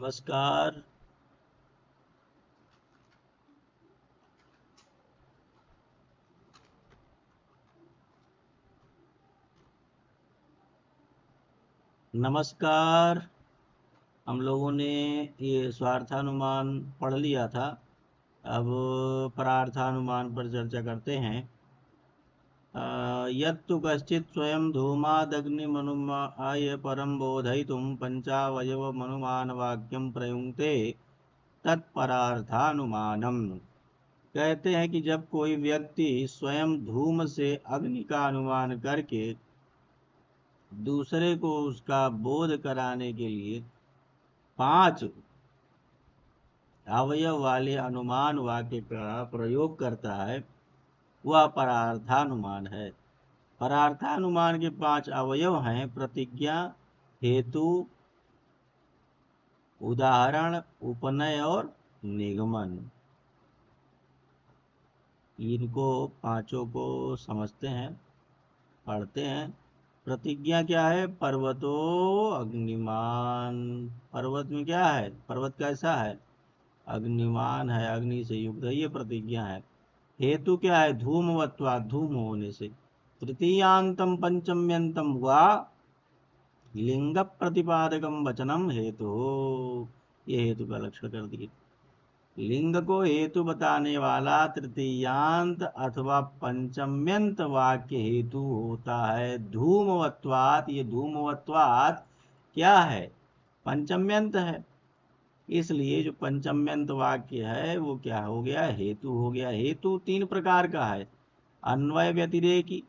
नमस्कार। नमस्कार। हम लोगों ने ये स्वार्थानुमान पढ़ लिया था। अब परार्थानुमान पर चर्चा करते हैं। यत्तु कश्चित् स्वयं धूमादग्निमनुमाय परं बोधयितुं पंचावयवमनुमानवाक्यं प्रयुङ्क्ते तत्परार्थानुमानम्। कहते हैं कि जब कोई व्यक्ति स्वयं धूम से अग्नि का अनुमान करके दूसरे को उसका बोध कराने के लिए 5 अवयव वाले अनुमान वाक्य का प्रयोग करता है, वह परार्थानुमान है। परार्थानुमान के 5 अवयव हैं: प्रतिज्ञा, हेतु, उदाहरण, उपनय और निगमन। इनको पांचों को समझते हैं, पढ़ते हैं। प्रतिज्ञा क्या है? पर्वतो अग्निमान। पर्वत में क्या है? पर्वत कैसा है? अग्निमान है, अग्नि से युक्त है, ये प्रतिज्ञा है। हेतु क्या है? धूमवत्वा, धूम होने से। तृतीयांतम पंचम्यंतम वा लिंग प्रतिपादकम वचनम हेतु। ये हेतु का लक्षण कर दिए। लिंग को हेतु बताने वाला तृतीयांत अथवा पंचम्यंत वाक्य हेतु होता है। धूमवत्वात्, ये धूमवत्वात् क्या है? पंचम्यंत है। इसलिए जो पंचम्यंत वाक्य है वो क्या हो गया? हेतु हो गया। हेतु 3 प्रकार का है: अन्वय व्यतिरेकी,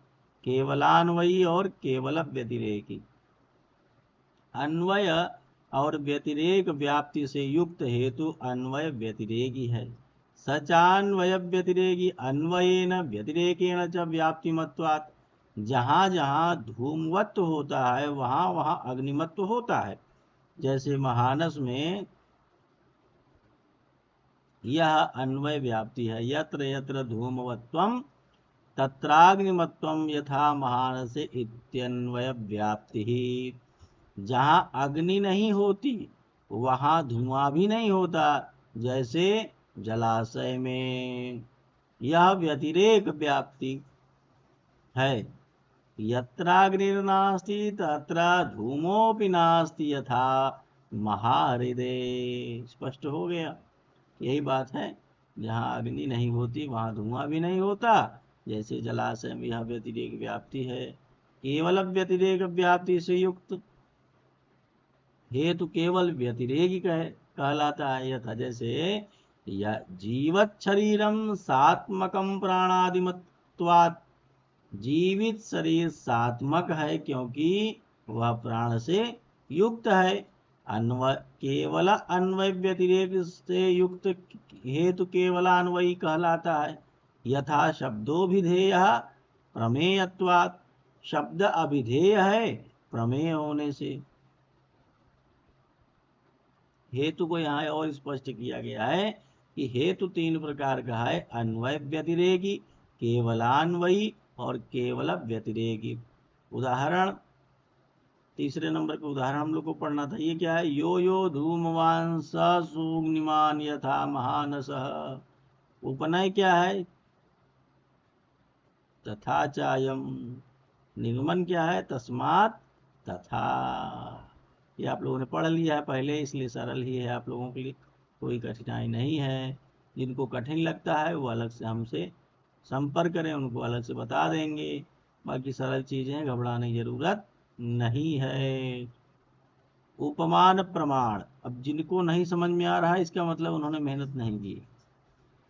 केवलान्वयी और केवल व्यतिरेकी। अन्वय और व्यतिरेक व्याप्ति से युक्त हेतु अन्वय व्यतिरेकी है। सचान्वय व्यतिरेकी अन्वयेन व्यतिरेकेण च व्याप्तिमत्वात्। जहाँ जहाँ धूमवत्व होता है वहाँ वहाँ अग्निमत्व होता है। जैसे महानस में यह अन्वय व्याप्ति है। यत्र यत्र धूमवत्वम तत्राग्निमत्वम यथा महानसे इत्यन्वय व्याप्ति ही। जहाँ अग्नि नहीं होती वहाँ धुआं भी नहीं होता, जैसे जलाशय में। यह व्यतिरेक व्याप्ति है। यत्राग्निर्नास्ति तत्र धूमोऽपि नास्ति यथा महाहृदे। स्पष्ट हो गया। यही बात है, जहाँ अग्नि नहीं होती वहाँ धुआं भी नहीं होता, जैसे जलाशय में यह व्यतिरेक व्याप्ति है। केवल व्यतिरेक व्याप्ति से युक्त हेतु केवल व्यतिरेकी कहलाता है। यथा जैसे या जीवत शरीरम सात्मकम प्राणादिमत्वात्। जीवित शरीर सात्मक है क्योंकि वह प्राण से युक्त है। अन्वय केवल अन्वय व्यतिरेक से युक्त हेतु केवलान्वयी कहलाता है। यथा शब्दोभिधेय प्रमेयत्वात्। शब्द अभिधेय है प्रमेय होने से। हेतु को यहाँ और स्पष्ट किया गया है कि हेतु 3 प्रकार का है: अन्वय व्यतिरेकी, केवलान्वयी और केवल व्यतिरेकी। उदाहरण, तीसरे नंबर पे उदाहरण हम लोग को पढ़ना था। ये क्या है? यो यो धूमवान सूग्निमान यथा महानसः। उपनय क्या है? तथा चायम। निगमन क्या है? तस्मात् तथा। ये आप लोगों ने पढ़ लिया है पहले, इसलिए सरल ही है आप लोगों के लिए, कोई कठिनाई नहीं है। जिनको कठिन लगता है वो अलग से हमसे संपर्क करें, उनको अलग से बता देंगे। बाकी सरल चीज़ें, घबराने की जरूरत नहीं है। उपमान प्रमाण, अब जिनको नहीं समझ में आ रहा है इसका मतलब उन्होंने मेहनत नहीं की,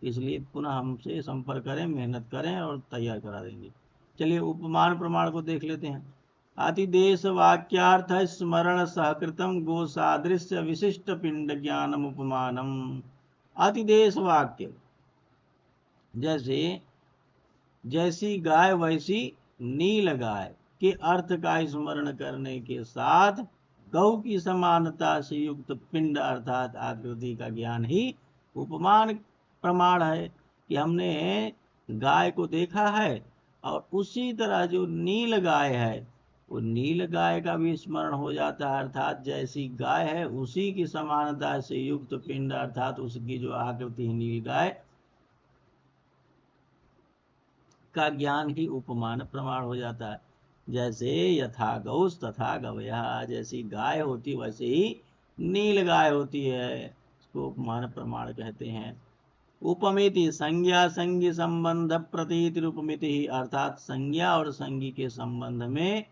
इसलिए पुनः हमसे संपर्क करें, मेहनत करें और तैयार करा देंगे। चलिए उपमान प्रमाण को देख लेते हैं। अतिदेश वाक्यार्थ स्मरण सहकृतम गो सादृश्य विशिष्ट पिंड ज्ञानम उपमानम। अतिदेश वाक्य, जैसे जैसी गाय वैसी नील गाय के अर्थ का स्मरण करने के साथ गौ की समानता से युक्त पिंड अर्थात आकृति का ज्ञान ही उपमान प्रमाण है। कि हमने गाय को देखा है और उसी तरह जो नील गाय है वो नील गाय का भी स्मरण हो जाता है, अर्थात जैसी गाय है उसी की समानता से युक्त पिंड, अर्थात उसकी जो आकृति है नील गाय का ज्ञान ही उपमान प्रमाण हो जाता है। जैसे यथा गौस तथा गवया, जैसी गाय होती वैसे ही नील गाय होती है, इसको उपमान प्रमाण कहते हैं। उपमिति संज्ञा संज्ञ संबंध प्रतीति उपमिति, अर्थात संज्ञा और संज्ञ के संबंध में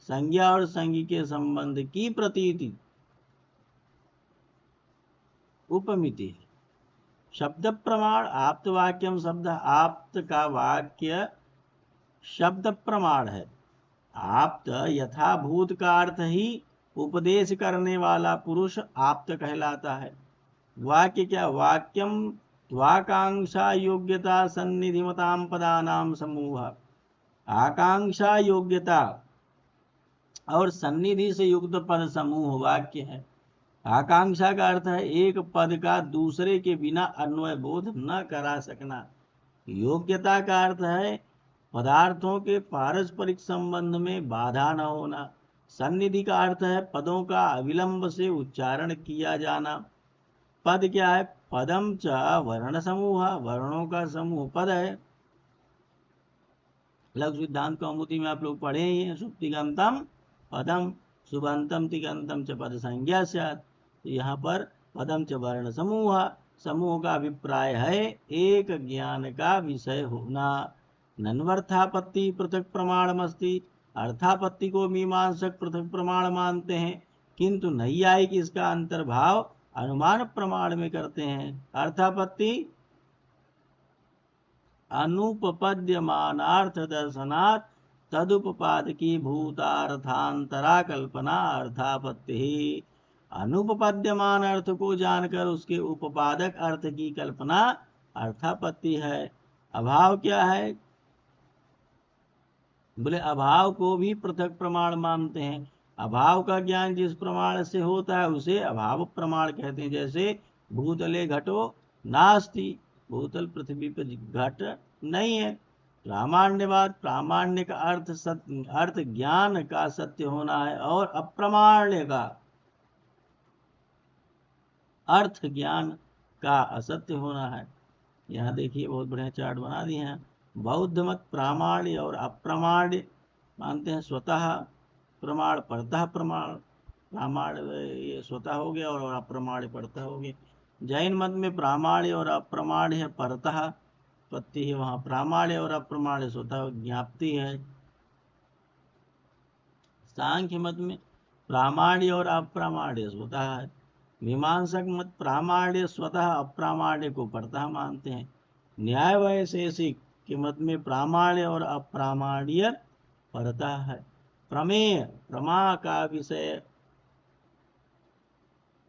संज्ञा और संज्ञ के संबंध की प्रतीति उपमिति है। शब्द प्रमाण आप्त वाक्यम, शब्द आप्त का वाक्य शब्द प्रमाण है। आप्त यथाभूत का अर्थ ही उपदेश करने वाला पुरुष आप्त कहलाता है। वाक्य क्या? वाक्यम वाकांक्षा योग्यता सन्निधिमताम पदानाम समूह, आकांक्षा योग्यता और सन्निधि से युक्त पद समूह वाक्य है। आकांक्षा का अर्थ है एक पद का दूसरे के बिना अन्वय बोध न करा सकना। योग्यता का अर्थ है पदार्थों के पारस्परिक संबंध में बाधा न होना। सन्निधि का अर्थ है पदों का अविलंब से उच्चारण किया जाना। पद क्या है? पदम च वर्ण समूह, वर्णों का समूह पद है। लघु सिद्धांत कौमुदी में आप लोग पढ़े ही हैं, सुप्तिगंतम पदम सुबंतम तिगंतम च पद संज्ञा स्यात्। यहाँ पर पदम च वर्ण समूह, समूह का अभिप्राय है एक ज्ञान का विषय होना। नन्वर्थापत्ति पृथक प्रमाणमस्ति, अर्थापत्ति को मीमांसक पृथक प्रमाण मानते हैं, किंतु नैयायिक इसका अंतर्भाव अनुमान प्रमाण में करते हैं। अर्थापत्ति अनुपपद्यमानार्थ दर्शनात् तदुपपादकी भूतार्थांतरा कल्पना अर्थापत्ति। अनुपपद्यमान अर्थ को जानकर उसके उपपादक अर्थ की कल्पना अर्थापत्ति है। अभाव क्या है? बोले अभाव को भी पृथक प्रमाण मानते हैं। अभाव का ज्ञान जिस प्रमाण से होता है उसे अभाव प्रमाण कहते हैं। जैसे भूतले घटो नास्ति, भूतल पृथ्वी पर घट नहीं है। प्रामाण्यवाद, प्रामाण्य का अर्थ ज्ञान का सत्य होना है, और अप्रामाण्य का अर्थ ज्ञान का असत्य होना है। यहाँ देखिए बहुत बढ़िया चार्ट बना दिए हैं। बौद्ध मत प्रामाण्य और अप्रामाण्य मानते हैं। स्वतः प्रमाण परतः प्रमाण, प्रामाण्य ये स्वतः हो गया और अप्रमाण्य परतः हो गया। जैन मत में प्रामाण्य और अप्रमाण्य है परतः पत्ति है, वहाँ प्रामाण्य और अप्रमाण्य स्वतः ज्ञाप्ति है। सांख्य मत में प्रामाण्य और अप्रामाण्य स्वतः है। मीमांसक मत प्रामाण्य स्वतः अप्रामाण्य को परतः मानते हैं। न्याय वैशेषिक के मत में प्रामाण्य और अप्रामाण्य परतः है। प्रमेय, प्रमा का विषय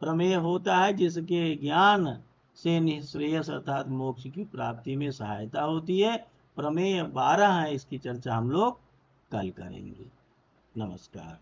प्रमेय होता है जिसके ज्ञान से निःश्रेयस अर्थात मोक्ष की प्राप्ति में सहायता होती है। प्रमेय 12 है, इसकी चर्चा हम लोग कल करेंगे। नमस्कार।